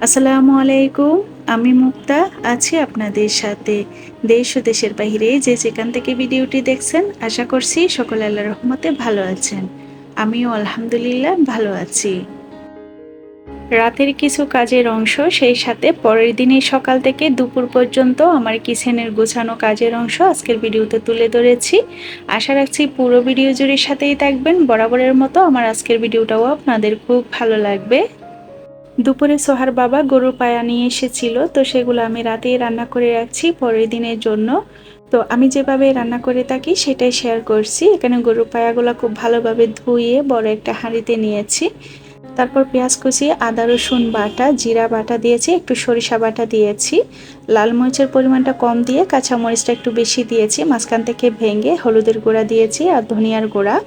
আসসালামু আলাইকুম। আমি মুক্তা আছি আপনাদের সাথে। দেশ ও দেশের বাহিরে যে যেখান থেকে ভিডিওটি দেখছেন, আশা করছি সকলে আল্লাহর রহমতে ভালো আছেন। আমিও আলহামদুলিল্লাহ ভালো আছি। রাতের কিছু কাজের অংশ, সেই সাথে পরের দিনের সকাল থেকে দুপুর পর্যন্ত আমার কিচেনের গোছানো কাজের অংশ আজকের ভিডিওতে তুলে ধরেছি। আশা রাখছি পুরো ভিডিও জুড়ে সাথেই থাকবেন। বরাবরের মতো আমার আজকের ভিডিওটাও আপনাদের খুব ভালো লাগবে। দুপুরে সোহার বাবা গরুর পায়া নিয়ে এসেছিল, তো সেগুলো আমি রাতেই রান্না করে রাখছি পরের দিনের জন্য। তো আমি যেভাবে রান্না করে থাকি সেটাই শেয়ার করছি। এখানে গরুর পায়াগুলো খুব ভালোভাবে ধুয়ে বড় একটা হাঁড়িতে নিয়েছি। তারপর পেঁয়াজ কুচি, আদা রসুন বাটা, জিরা বাটা দিয়েছি, একটু সরিষা বাটা দিয়েছি। লাল মরিচের পরিমাণটা কম দিয়ে কাঁচা মরিচটা একটু বেশি দিয়েছি, মাঝখান থেকে ভেঙে হলুদের গুঁড়া দিয়েছি আর ধনিয়ার গুঁড়া।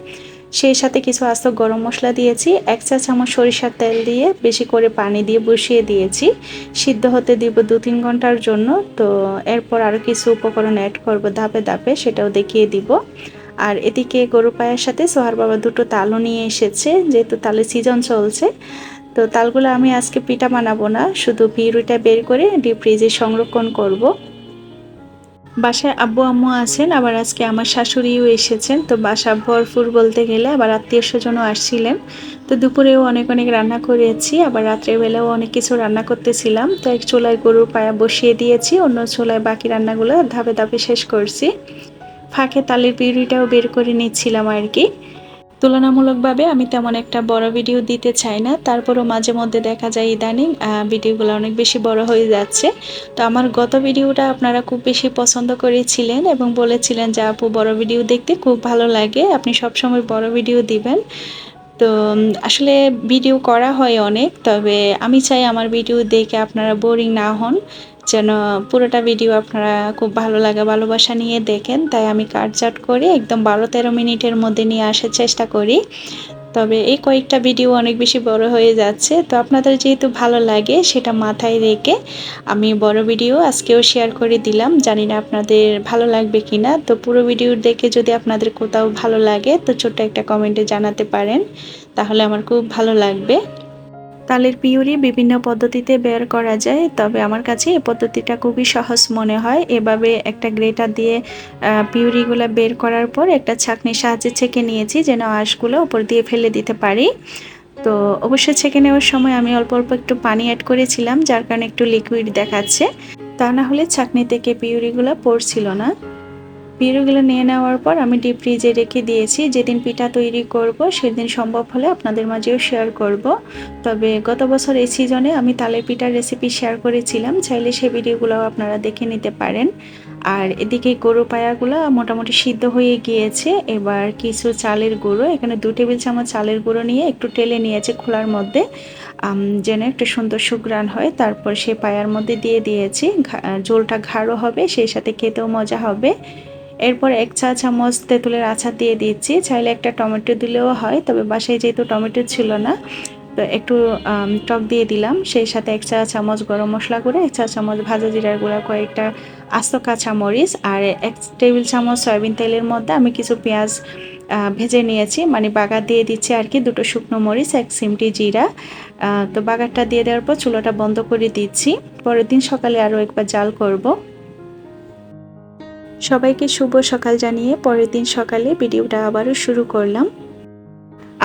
সেই সাথে কিছু আস্ত গরম মশলা দিয়েছি, 1 চা চামচ সরিষার তেল দিয়ে বেশি করে পানি দিয়ে বসিয়ে দিয়েছি। সিদ্ধ হতে দিব 2-3 ঘন্টার জন্য। তো এরপর আরও কিছু উপকরণ অ্যাড করব ধাপে ধাপে, সেটাও দেখিয়ে দিব। আর এদিকে গরু পায়ের সাথে সোহার বাবা দুটো তালও নিয়ে এসেছে, যেহেতু তালের সিজন চলছে। তো তালগুলো আমি আজকে পিঠা বানাবো না, শুধু পিউরিটা বের করে ডিপ ফ্রিজে সংরক্ষণ করব। বাসায় আব্বু আম্মু আছেন, আবার আজকে আমার শাশুড়িও এসেছেন। তো বাসা ভরপুর বলতে গেলে, আবার আত্মীয় স্বজনও আসছিলেন। তো দুপুরেও অনেক অনেক রান্না করেছি, আবার রাত্রের বেলাও অনেক কিছু রান্না করতেছিলাম। তো এক চুলায় গরুর পায়া বসিয়ে দিয়েছি, অন্য চুলায় বাকি রান্নাগুলো ধাপে ধাপে শেষ করছি। ফাঁকে তালের পিউরিটাও বের করে নিচ্ছিলাম আর কি। তুলনামূলকভাবে আমি তেমন একটা বড় ভিডিও দিতে চাই না, তারপরও মাঝে মধ্যে দেখা যায় ইদানিং ভিডিওগুলো অনেক বেশি বড় হয়ে যাচ্ছে। তো আমার গত ভিডিওটা আপনারা খুব বেশি পছন্দ করেছিলেন এবং বলেছিলেন যে আপু বড় ভিডিও দেখতে খুব ভালো লাগে, আপনি সবসময় বড় ভিডিও দিবেন। তো আসলে ভিডিও করা হয় অনেক, তবে আমি চাই আমার ভিডিও দেখে আপনারা বোরিং না হন, যেন পুরোটা ভিডিও আপনারা খুব ভালো লাগে ভালোবাসা নিয়ে দেখেন। তাই আমি কাটচাট করে একদম 12-13 মিনিটের মধ্যে নিয়ে আসার চেষ্টা করি। তবে এই কয়েকটা ভিডিও অনেক বেশি বড় হয়ে যাচ্ছে, তো আপনাদের যেহেতু ভালো লাগে সেটা মাথায় রেখে আমি বড় ভিডিও আজকেও শেয়ার করে দিলাম। জানি না আপনাদের ভালো লাগবে কিনা। তো পুরো ভিডিও দেখে যদি আপনাদের কোথাও ভালো লাগে তো ছোট্ট একটা কমেন্টে জানাতে পারেন, তাহলে আমার খুব ভালো লাগবে। তালের পিউরি বিভিন্ন পদ্ধতিতে বের করা যায়, তবে আমার কাছে এই পদ্ধতিটা খুবই সহজ মনে হয়। এভাবে একটা গ্রেটার দিয়ে পিউরিগুলো বের করার পর একটা ছাঁকনির সাহায্যে ছেঁকে নিয়েছি, যেন আঁশগুলো উপর দিয়ে ফেলে দিতে পারি। তো অবশ্যই ছেঁকে নেওয়ার সময় আমি অল্প অল্প একটু পানি অ্যাড করেছিলাম, যার কারণে একটু লিকুইড দেখাচ্ছে। তা না হলে ছাঁকনি থেকে পিউরিগুলো পড়ছিল না। পিউরিগুলো নিয়ে নেওয়ার পর আমি ডিপ ফ্রিজে রেখে দিয়েছি। যেদিন পিঠা তৈরি করব সেদিন সম্ভব হলে আপনাদের মাঝেও শেয়ার করব। তবে গত বছর এই সিজনে আমি তালের পিঠার রেসিপি শেয়ার করেছিলাম, চাইলে সেই ভিডিওগুলোও আপনারা দেখে নিতে পারেন। আর এদিকে গরু পায়াগুলো মোটামুটি সিদ্ধ হয়ে গিয়েছে। এবার কিছু চালের গুঁড়ো, এখানে 2 টেবিল চামচ চালের গুঁড়ো নিয়ে একটু টেলে নিয়েছে খোলার মধ্যে, যেন একটা সুন্দর সুঘ্রাণ হয়। তারপর সে পায়ার মধ্যে দিয়ে দিয়েছি, ঝোলটা গাঢ় হবে, সেই সাথে খেতেও মজা হবে। এরপর 1 চা চামচ তেঁতুলের আচার দিয়ে দিচ্ছি, চাইলে একটা টমেটো দিলেও হয়, তবে বাসায় যেহেতু টমেটো ছিল না তো একটু টক দিয়ে দিলাম। সেই সাথে 1 চা চামচ গরম মশলা গুঁড়ো, 1 চা চামচ ভাজা জিরার গুঁড়া, কয়েকটা আস্ত কাঁচামরিচ আর 1 টেবিল চামচ সয়াবিন তেলের মধ্যে আমি কিছু পেঁয়াজ ভেজে নিয়েছি, মানে বাগার দিয়ে দিচ্ছি আর কি, 2টো শুকনো মরিচ, 1 চিমটি জিরা। তো বাগারটা দিয়ে দেওয়ার পর চুলাটা বন্ধ করে দিচ্ছি। পরের দিন সকালে আরও একবার জাল করব। সবাইকে শুভ সকাল জানিয়ে পরের দিন সকালে ভিডিওটা আবারও শুরু করলাম।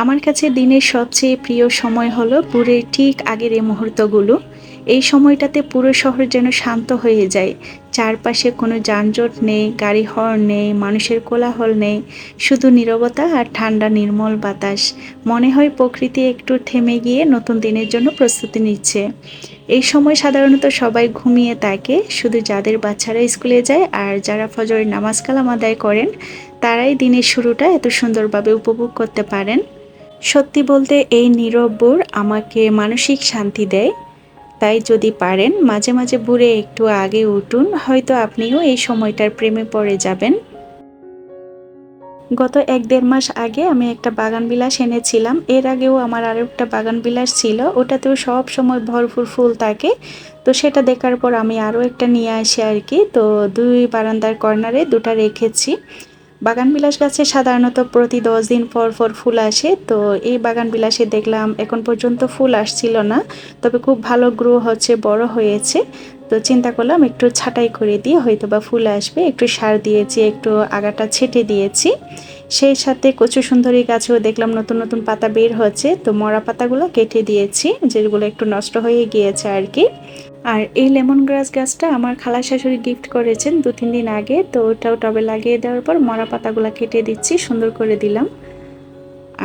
আমার কাছে দিনের সবচেয়ে প্রিয় সময় হলো ভোরের ঠিক আগের এই মুহূর্তগুলো। এই সময়টাতে পুরো শহর যেন শান্ত হয়ে যায়। চারপাশে কোনো যানজট নেই, গাড়ি হর্ন নেই, মানুষের কোলাহল নেই, শুধু নীরবতা আর ঠান্ডা নির্মল বাতাস। মনে হয় প্রকৃতি একটু থেমে গিয়ে নতুন দিনের জন্য প্রস্তুতি নিচ্ছে। এই সময় সাধারণত সবাই ঘুমিয়ে থাকে, শুধু যাদের বাচ্চারা স্কুলে যায় আর যারা ফজরের নামাজ কালাম আদায় করেন তারাই দিনের শুরুটা এত সুন্দরভাবে উপভোগ করতে পারেন। সত্যি বলতে এই নীরব ভোর আমাকে মানসিক শান্তি দেয়। তাই যদি পারেন মাঝে মাঝে ভোরে একটু আগে উঠুন, হয়তো আপনিও এই সময়টার প্রেমে পড়ে যাবেন। গত 1-1.5 মাস আগে আমি একটা বাগান বিলাস এনেছিলাম। এর আগেও আমার আরও একটা বাগান বিলাস ছিল, ওটাতেও সব সময় ভরপুর ফুল থাকে। তো সেটা দেখার পর আমি আরও একটা নিয়ে আসি আর কি। তো 2 বারান্দার কর্নারে 2টা রেখেছি। বাগান বিলাস গাছে সাধারণত প্রতি 10 দিন পর পর ফুল আসে, তো এই বাগান বিলাসে দেখলাম এখন পর্যন্ত ফুল আসছিল না, তবে খুব ভালো গ্রো হচ্ছে, বড় হয়েছে। তো চিন্তা করলাম একটু ছাঁটাই করে দিয়ে হয়তো বা ফুল আসবে, একটু সার দিয়েছি, একটু আগাটা ছেটে দিয়েছি। সেই সাথে কচু সুন্দরী গাছেও দেখলাম নতুন নতুন পাতা বের হচ্ছে, তো মরা পাতাগুলো কেটে দিয়েছি, যেগুলো একটু নষ্ট হয়ে গিয়েছে আর কি। আর এই লেমন গ্রাস গাছটা আমার খালা শাশুড়ি গিফট করেছেন 2-3 দিন আগে, তো ওটাও টবে লাগিয়ে দেওয়ার পর মরা পাতাগুলো কেটে দিচ্ছি, সুন্দর করে দিলাম।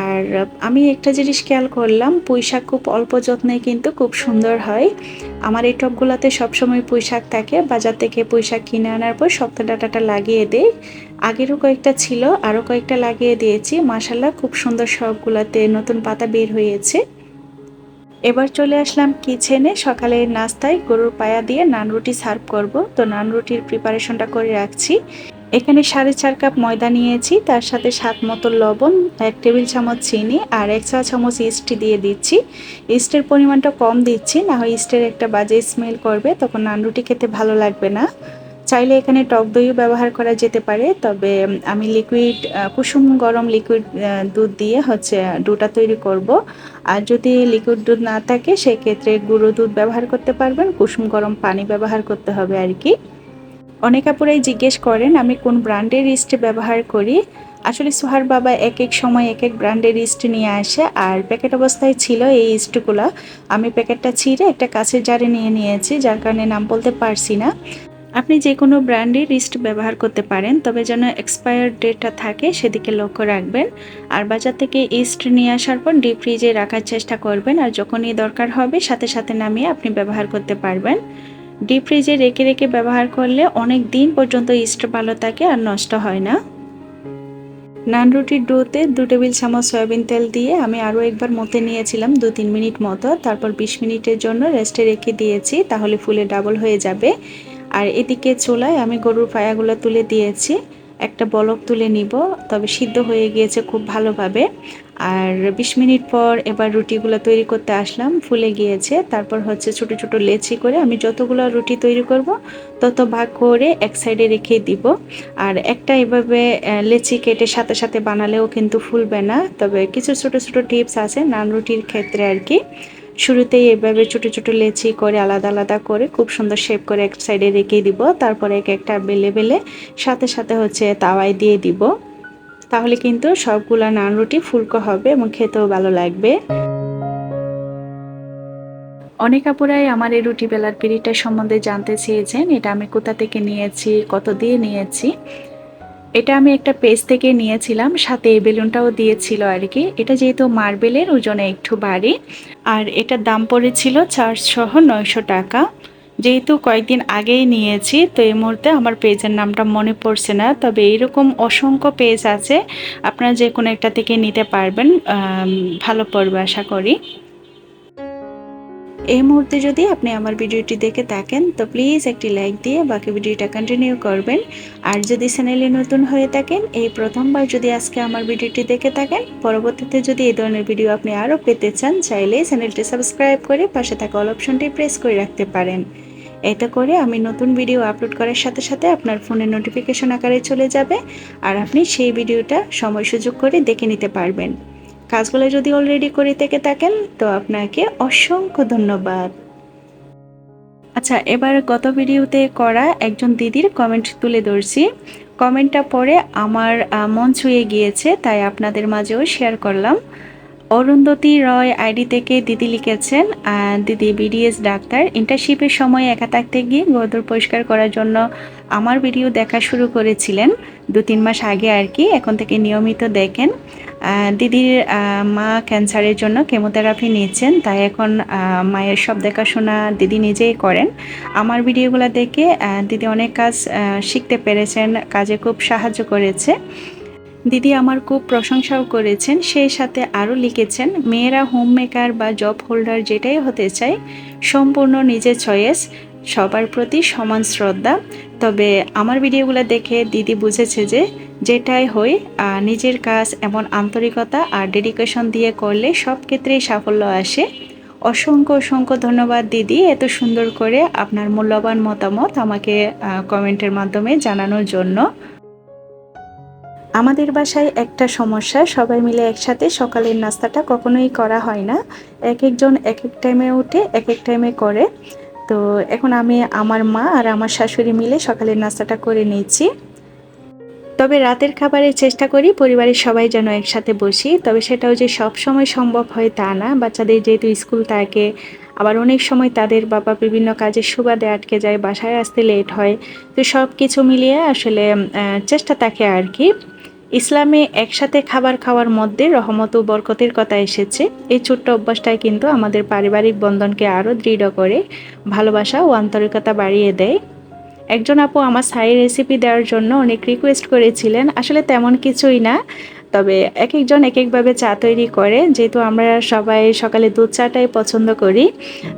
আর আমি একটা জিনিস খেয়াল করলাম, পুঁইশাক খুব অল্প যত্নে কিন্তু খুব সুন্দর হয়। আমার এই টবগুলোতে সবসময় পুঁইশাক থাকে, বাজার থেকে পুঁইশাক কিনে আনার পর শক্ত ডাঁটাটা লাগিয়ে দেই। আগেরও কয়েকটা ছিল, আরও কয়েকটা লাগিয়ে দিয়েছি, মাশাল্লাহ খুব সুন্দর সবগুলাতে নতুন পাতা বের হয়েছে। এবার চলে আসলাম কিচেনে। সকালের নাস্তায় গরুর পায়া দিয়ে নান রুটি সার্ভ করব, তো নান রুটির প্রিপারেশনটা করে রাখছি। এখানে 4.5 কাপ ময়দা নিয়েছি, তার সাথে স্বাদ মতো লবণ, 1 টেবিল চামচ চিনি আর 1 চা চামচ ইস্ট দিয়ে দিচ্ছি। ইস্টের পরিমাণটা কম দিচ্ছি, না হয় ইস্টের একটা বাজে স্মেল করবে, তখন নান রুটি খেতে ভালো লাগবে না। চাইলে এখানে টক দইও ব্যবহার করা যেতে পারে, তবে আমি লিকুইড কুসুম গরম লিকুইড দুধ দিয়ে ডোটা তৈরি করব। আর যদি লিকুইড দুধ না থাকে সেক্ষেত্রে গুঁড়ো দুধ ব্যবহার করতে পারবেন, কুসুম গরম পানি ব্যবহার করতে হবে আর কি। অনেক আপুরাই জিজ্ঞেস করেন আমি কোন ব্র্যান্ডের ইস্ট ব্যবহার করি। আসলে সোহার বাবা এক এক সময় এক এক ব্র্যান্ডের ইস্ট নিয়ে আসে, আর প্যাকেট অবস্থায় ছিল এই ইস্টগুলো। আমি প্যাকেটটা ছিঁড়ে একটা কাঁচের জারে নিয়ে নিয়েছি, যার কারণে নাম বলতে পারছি না। আপনি যে কোনো ব্র্যান্ডের ইস্ট ব্যবহার করতে পারেন, তবে যেন এক্সপায়ার ডেটটা থাকে সেদিকে লক্ষ্য রাখবেন। আর বাজার থেকে ইস্ট নিয়ে আসার পর ডিপ ফ্রিজে রাখার চেষ্টা করবেন, আর যখনই দরকার হবে সাথে সাথে নামিয়ে আপনি ব্যবহার করতে পারবেন। ডিপ ফ্রিজে রেখে রেখে ব্যবহার করলে অনেক দিন পর্যন্ত ইস্ট ভালো থাকে আর নষ্ট হয় না। নান রুটির ডোতে 2 টেবিল চামচ সয়াবিন তেল দিয়ে আমি আরও একবার মতে নিয়েছিলাম 2-3 মিনিট মতো, তারপর 20 মিনিটের জন্য রেস্টে রেখে দিয়েছি, তাহলে ফুলে ডাবল হয়ে যাবে। আর এদিকে চুলায় আমি গরুর পায়াগুলো তুলে দিয়েছি, একটা বলক তুলে নিব, তবে সিদ্ধ হয়ে গিয়েছে খুব ভালোভাবে। আর 20 মিনিট পর এবার রুটিগুলো তৈরি করতে আসলাম, ফুলে গিয়েছে। তারপর ছোট ছোট লেচি করে আমি যতগুলো রুটি তৈরি করব তত ভাগ করে এক সাইডে রেখে দিব। আর একটা এভাবে লেচি কেটে সাথে সাথে বানালেও কিন্তু ফুলবে না, তবে কিছু ছোট ছোট টিপস আছে নান রুটির ক্ষেত্রে আর কি। শুরুতেই এভাবে ছোট ছোট লেচি করে আলাদা আলাদা করে খুব সুন্দর শেপ করে এক সাইডে রেখে দিব, তারপরে এক একটা বেলে বেলে সাথে সাথে তাওয়ায় দিয়ে দিব, তাহলে কিন্তু সবগুলা নান রুটি ফুলকো হবে এবং খেতেও ভালো লাগবে। অনেক আপুরাই আমার এই রুটি বেলার পিঁড়িটা সম্বন্ধে জানতে চেয়েছেন, এটা আমি কোথা থেকে নিয়েছি, কত দিয়ে নিয়েছি। এটা আমি একটা পেজ থেকে নিয়েছিলাম, সাথে এই বেলুনটাও দিয়েছিল আর কি। এটা যেহেতু মার্বেলের, ওজনে একটু ভারী, আর এটার দাম পড়েছিল চার্জ সহ 900 টাকা। যেহেতু কয়েকদিন আগেই নিয়েছি, তো এই মুহূর্তে আমার পেজের নামটা মনে পড়ছে না, তবে এইরকম অসংখ্য পেজ আছে, আপনারা যে কোনো একটা থেকে নিতে পারবেন, ভালো পড়বে আশা করি। এই মুহূর্তে যদি আপনি আমার ভিডিওটি দেখে থাকেন তো প্লিজ একটি লাইক দিয়ে বাকি ভিডিওটা কন্টিনিউ করবেন। আর যদি চ্যানেলে নতুন হয়ে থাকেন, এই প্রথমবার যদি আজকে আমার ভিডিওটি দেখে থাকেন, পরবর্তীতে যদি এই ধরনের ভিডিও আপনি আরও পেতে চান, চাইলে চ্যানেলটি সাবস্ক্রাইব করে পাশে থাকা অল অপশনটি প্রেস করে রাখতে পারেন। এতে করে আমি নতুন ভিডিও আপলোড করার সাথে সাথে আপনার ফোনে নোটিফিকেশন আকারে চলে যাবে, আর আপনি সেই ভিডিওটা সময় সুযোগ করে দেখে নিতে পারবেন। কাজগুলো যদি অলরেডি করে থেকে থাকেন তো আপনাকে অসংখ্য ধন্যবাদ। আচ্ছা, এবার গত ভিডিওতে করা একজন দিদির কমেন্ট তুলে ধরছি। কমেন্টটা পড়ে আমার মন ছুঁয়ে গিয়েছে, তাই আপনাদের মাঝেও শেয়ার করলাম। অরুন্ধতী রয় আইডি থেকে দিদি লিখেছেন, দিদি বিডিএস ডাক্তার, ইন্টার্নশিপের সময় একা থাকতে গিয়ে গোদর পরিষ্কার করার জন্য আমার ভিডিও দেখা শুরু করেছিলেন 2-3 মাস আগে আর কি। এখন থেকে নিয়মিত দেখেন। দিদির মা ক্যান্সারের জন্য কেমোথেরাপি নিচ্ছেন, তাই এখন মায়ের সব দেখাশোনা দিদি নিজেই করেন। আমার ভিডিওগুলো দেখে দিদি অনেক কাজ শিখতে পেরেছেন, কাজে খুব সাহায্য করেছে। দিদি আমার খুব প্রশংসাও করেছেন, সেই সাথে আরও লিখেছেন, মেয়েরা হোম মেকার বা জব হোল্ডার যেটাই হতে চায়, সম্পূর্ণ নিজের চয়েস, সবার প্রতি সমান শ্রদ্ধা। তবে আমার ভিডিওগুলো দেখে দিদি বুঝেছে যে যেটাই হয় নিজের কাজ এমন আন্তরিকতা আর ডেডিকেশন দিয়ে করলে সব ক্ষেত্রেই সাফল্য আসে। অসংখ্য অসংখ্য ধন্যবাদ দিদি, এত সুন্দর করে আপনার মূল্যবান মতামত আমাকে কমেন্টের মাধ্যমে জানানোর জন্য। আমাদের বাসায় একটা সমস্যা, সবাই মিলে একসাথে সকালের নাস্তাটা কখনোই করা হয় না। এক একজন এক এক টাইমে উঠে এক এক টাইমে করে। তো এখন আমি, আমার মা আর আমার শাশুড়ি মিলে সকালের নাস্তাটা করে নিচ্ছি। তবে রাতের খাবারের চেষ্টা করি পরিবারের সবাই যেন একসাথে বসি, তবে সেটাও যে সব সময় সম্ভব হয় তা না। বাচ্চাদের যেহেতু স্কুল থাকে, আবার অনেক সময় তাদের বাবা বিভিন্ন কাজের সুবাদে আটকে যায়, বাসায় আসতে লেট হয়। তো সব কিছু মিলিয়ে আসলে চেষ্টা থাকে আর কি। ইসলামে একসাথে খাবার খাওয়ার মধ্যে রহমত ও বরকতের কথা এসেছে। এই ছোট্ট অভ্যাসটাই কিন্তু আমাদের পারিবারিক বন্ধনকে আরও দৃঢ় করে, ভালোবাসা ও আন্তরিকতা বাড়িয়ে দেয়। একজন আপু আমার ছাইয়ের রেসিপি দেওয়ার জন্য অনেক রিকোয়েস্ট করেছিলেন। আসলে তেমন কিছুই না, তবে এক একজন এক একভাবে চা তৈরি করে। যেহেতু আমরা সবাই সকালে দুধ চাটাই পছন্দ করি,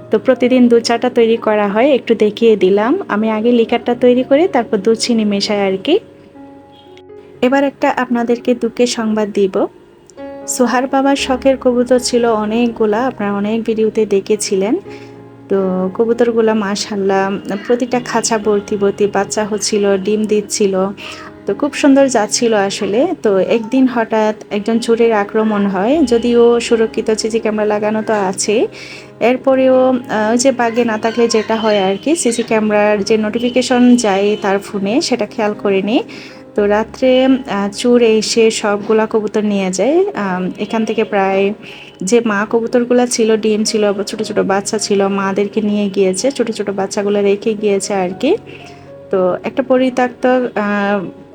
তো প্রতিদিন দুধ চাটা তৈরি করা হয়, একটু দেখিয়ে দিলাম। আমি আগে লিকারটা তৈরি করে তারপর দুধ চিনি মেশাই আর কি। এবার একটা আপনাদেরকে দুঃখের সংবাদ দিব। সোহার বাবার শখের কবুতর ছিল অনেকগুলা, আপনারা অনেক ভিডিওতে দেখেছিলেন। তো কবুতরগুলো মাশাআল্লাহ প্রতিটা খাঁচা ভর্তি ভর্তি বাচ্চা হচ্ছিল, ডিম দিচ্ছিল। তো খুব সুন্দর যাচ্ছিল আসলে। তো একদিন হঠাৎ একজন চোরের আক্রমণ হয়, যদিও সুরক্ষিত সিসি ক্যামেরা লাগানো তো আছে। এরপরেও ওই যে বাগে না থাকলে যেটা হয় আর কি, সিসি ক্যামেরার যে নোটিফিকেশন যায় তার ফোনে, সেটা খেয়াল করিনি। তো রাত্রে চোর এসে সবগুলা কবুতর নিয়ে যায়। এখান থেকে প্রায় যে মা কবুতরগুলো ছিল, ডিম ছিল, ছোট ছোট বাচ্চা ছিল, মাদেরকে নিয়ে গিয়েছে, ছোট ছোট বাচ্চাগুলো রেখে গিয়েছে আর কি। তো একটা পরিত্যক্ত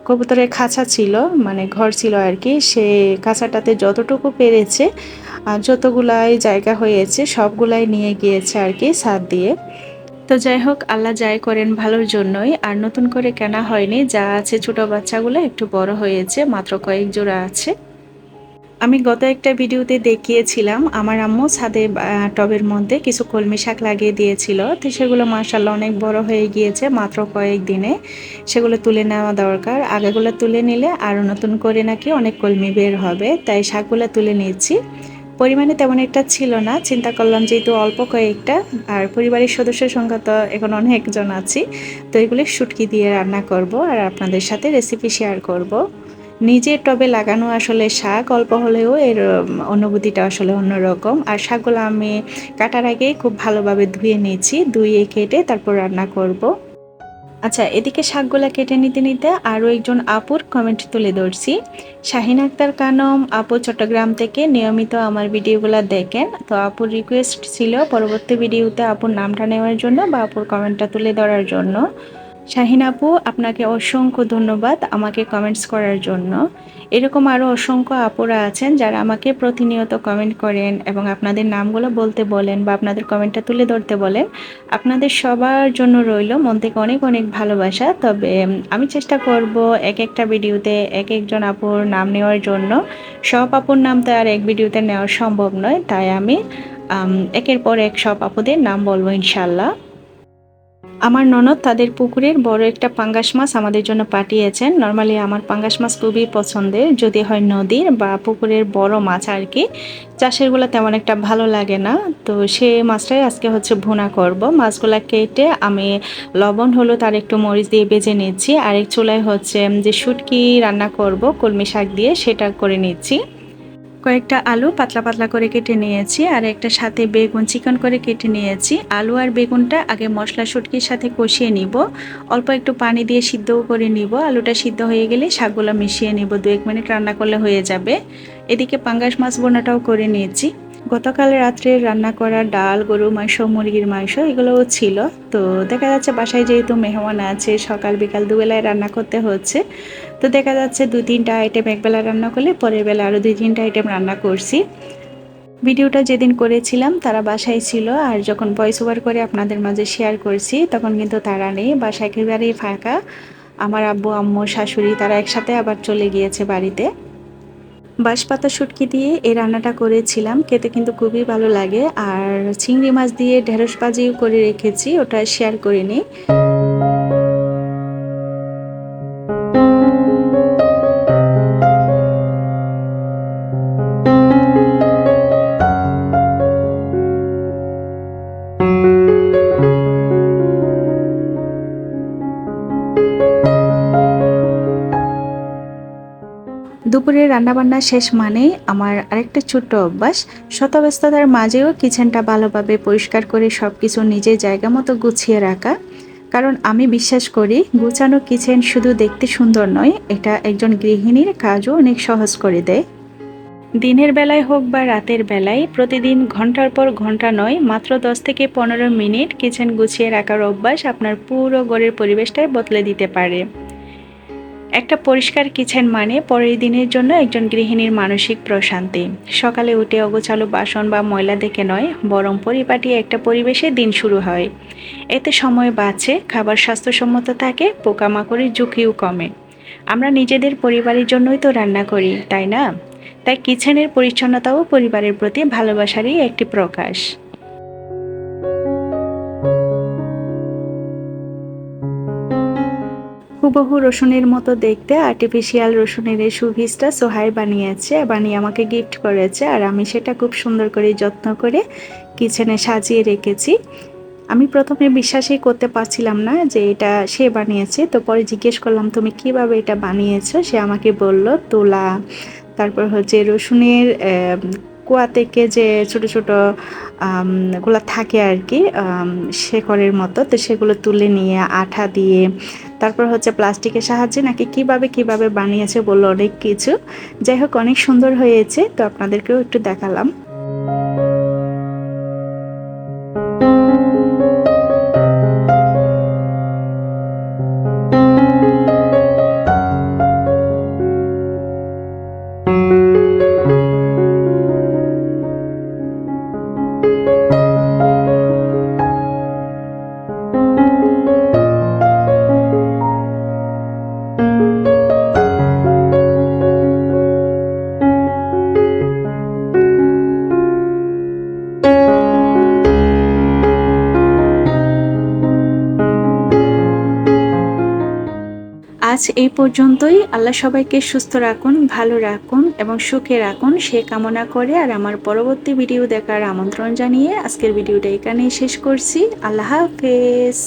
কবুতরের খাঁচা ছিল, মানে ঘর ছিল আর কি। সে খাঁচাটাতে যতটুকু পেরেছে, যতগুলাই জায়গা হয়েছে সবগুলাই নিয়ে গিয়েছে আর কি ছাদ দিয়ে। তো যাই হোক, আল্লাহ যাই করেন ভালোর জন্যই। আর নতুন করে কেনা হয়নি, যা আছে ছোট বাচ্চাগুলো একটু বড় হয়েছে, মাত্র কয়েক জোড়া আছে। আমি গত একটা ভিডিওতে দেখিয়েছিলাম আমার আম্মু ছাদে টবের মধ্যে কিছু কলমি শাক লাগিয়ে দিয়েছিল। তো সেগুলো মাশাআল্লাহ অনেক বড় হয়ে গিয়েছে মাত্র কয়েক দিনে। সেগুলো তুলে নেওয়া দরকার, আগেগুলো তুলে নিলে আরও নতুন করে নাকি অনেক কলমি বের হবে, তাই শাকগুলো তুলে নিচ্ছি। পরিমাণে তেমন একটা ছিল না, চিন্তা করলাম যেহেতু অল্প কয়েকটা, আর পরিবারের সদস্যের সংখ্যা তো এখন অনেকজন আছি, তো এগুলো শুটকি দিয়ে রান্না করব আর আপনাদের সাথে রেসিপি শেয়ার করব। নিজের টবে লাগানো আসলে শাক অল্প হলেও এর অনুভূতিটা আসলে অন্যরকম। আর শাকগুলো আমি কাটার আগে খুব ভালোভাবে ধুয়ে নিয়েছি, ধুয়ে কেটে তারপর রান্না করব। আচ্ছা, এদিকে শাকগুলা কেটে নিতে নিতে আরও একজন আপুর কমেন্ট তুলে ধরছি। শাহিন আক্তার কানম আপু চট্টগ্রাম থেকে নিয়মিত আমার ভিডিওগুলো দেখেন। তো আপুর রিকোয়েস্ট ছিল পরবর্তী ভিডিওতে আপুর নামটা নেওয়ার জন্য বা আপুর কমেন্টটা তুলে ধরার জন্য। শাহিন আপু, আপনাকে অসংখ্য ধন্যবাদ আমাকে কমেন্টস করার জন্য। এরকম আরও অসংখ্য আপুরা আছেন যারা আমাকে প্রতিনিয়ত কমেন্ট করেন এবং আপনাদের নামগুলো বলতে বলেন বা আপনাদের কমেন্টটা তুলে ধরতে বলেন। আপনাদের সবার জন্য রইল মন থেকে অনেক অনেক ভালোবাসা। তবে আমি চেষ্টা করব এক একটা ভিডিওতে এক একজন আপুর নাম নেওয়ার জন্য। সব আপুর নাম তো আর এক ভিডিওতে নেওয়া সম্ভব নয়, তাই আমি একের পর এক সব আপুদের নাম বলবো ইনশাল্লাহ। আমার ননদ তাদের পুকুরের বড় একটা পাঙ্গাস মাছ আমাদের জন্য পাঠিয়েছেন। নর্মালি আমার পাঙ্গাস মাছ খুবই পছন্দের, যদি হয় নদীর বা পুকুরের বড় মাছ আর কি। চাষেরগুলো তেমন একটা ভালো লাগে না। তো সে মাছটাই আজকে হচ্ছে ভুনা করব। মাছগুলা কেটে আমি লবণ হলুদ আর একটু মরিচ দিয়ে ভেজে নিচ্ছি। আরেক চুলায় হচ্ছে যে শুটকি রান্না করব কলমি শাক দিয়ে, সেটা করে নিচ্ছি। কয়েকটা আলু পাতলা পাতলা করে কেটে নিয়েছি, আর একটা সাথে বেগুন চিকন করে কেটে নিয়েছি। আলু আর বেগুনটা আগে মশলা শুটকির সাথে কষিয়ে নিব, অল্প একটু পানি দিয়ে সিদ্ধও করে নিব। আলুটা সিদ্ধ হয়ে গেলে শাকগুলো মিশিয়ে নিব, 2-1 মিনিট রান্না করলে হয়ে যাবে। এদিকে পাঙ্গাস মাছ বোনাটাও করে নিয়েছি। গতকাল রাত্রে রান্না করা ডাল, গরু মাংস, মুরগির মাংস এগুলোও ছিল। তো দেখা যাচ্ছে বাসায় যেহেতু মেহমান আছে, সকাল বিকাল দুবেলায় রান্না করতে হচ্ছে। তো দেখা যাচ্ছে 2-3টা আইটেম একবেলা রান্না করলে পরের বেলা আরও 2-3টা আইটেম রান্না করছি। ভিডিওটা যেদিন করেছিলাম তারা বাসায় ছিল, আর যখন ভয়েস ওভার করে আপনাদের মাঝে শেয়ার করছি তখন কিন্তু তারা নেই, বাসা একেবারেই ফাঁকা। আমার আব্বু আম্মু শাশুড়ি তারা একসাথে আবার চলে গিয়েছে বাড়িতে। বাঁশপাতা শুটকি দিয়ে এই রান্নাটা করেছিলাম, খেতে কিন্তু খুবই ভালো লাগে। আর চিংড়ি মাছ দিয়ে ঢেঁড়স ভাজিও করে রেখেছি, ওটা শেয়ার করিনি। রান্নাবান্না শেষ মানেই আমার আরেকটা ছোট্ট অভ্যাস, শত ব্যস্ততার মাঝেও কিচেনটা ভালোভাবে পরিষ্কার করে সব কিছু নিজের জায়গা মতো গুছিয়ে রাখা। কারণ আমি বিশ্বাস করি গুছানো কিচেন শুধু দেখতে সুন্দর নয়, এটা একজন গৃহিণীর কাজও অনেক সহজ করে দেয়। দিনের বেলায় হোক বা রাতের বেলায় প্রতিদিন ঘন্টার পর ঘন্টা নয়, মাত্র 10 থেকে 15 মিনিট কিচেন গুছিয়ে রাখার অভ্যাস আপনার পুরো ঘরের পরিবেশটাই বদলে দিতে পারে। একটা পরিষ্কার কিচেন মানে পরের দিনের জন্য একজন গৃহিণীর মানসিক প্রশান্তি। সকালে উঠে অগোছালো বাসন বা ময়লা দেখে নয়, বরং পরিপাটি একটা পরিবেশে দিন শুরু হয়। এতে সময় বাঁচে, খাবার স্বাস্থ্যসম্মত থাকে, পোকামাকড়ের ঝুঁকিও কমে। আমরা নিজেদের পরিবারের জন্যই তো রান্না করি, তাই না? তাই কিচেনের পরিচ্ছন্নতাও পরিবারের প্রতি ভালোবাসারই একটি প্রকাশ। হুবহু রসুনের মতো দেখতে আর্টিফিশিয়াল রসুনের এই সুভিসটা সোহাই বানিয়েছে, বানিয়ে আমাকে গিফট করেছে, আর আমি সেটা খুব সুন্দর করে যত্ন করে কিচেনে সাজিয়ে রেখেছি। আমি প্রথমে বিশ্বাসই করতে পারছিলাম না যে এটা সে বানিয়েছে। তো পরে জিজ্ঞেস করলাম, তুমি কিভাবে এটা বানিয়েছো? সে আমাকে বলল, তুলা, তারপর হচ্ছে রসুনের কোয়া থেকে যে ছোট ছোট গুলো থাকে আর কি, শেকড়ের মতো, তো সেগুলো তুলে নিয়ে আঠা দিয়ে, তারপর হচ্ছে প্লাস্টিকের সাহায্যে নাকি কিভাবে বানিয়েছে বললো অনেক কিছু। যাই হোক, অনেক সুন্দর হয়েছে, তো আপনাদেরকেও একটু দেখালাম। আজ এই পর্যন্তই। আল্লাহ সবাইকে সুস্থ রাখুন, ভালো রাখুন এবং সুখে রাখুন সে কামনা করে, আর আমার পরবর্তী ভিডিও দেখার আমন্ত্রণ জানিয়ে আজকের ভিডিওটা এখানেই শেষ করছি। আল্লাহ হাফেজ।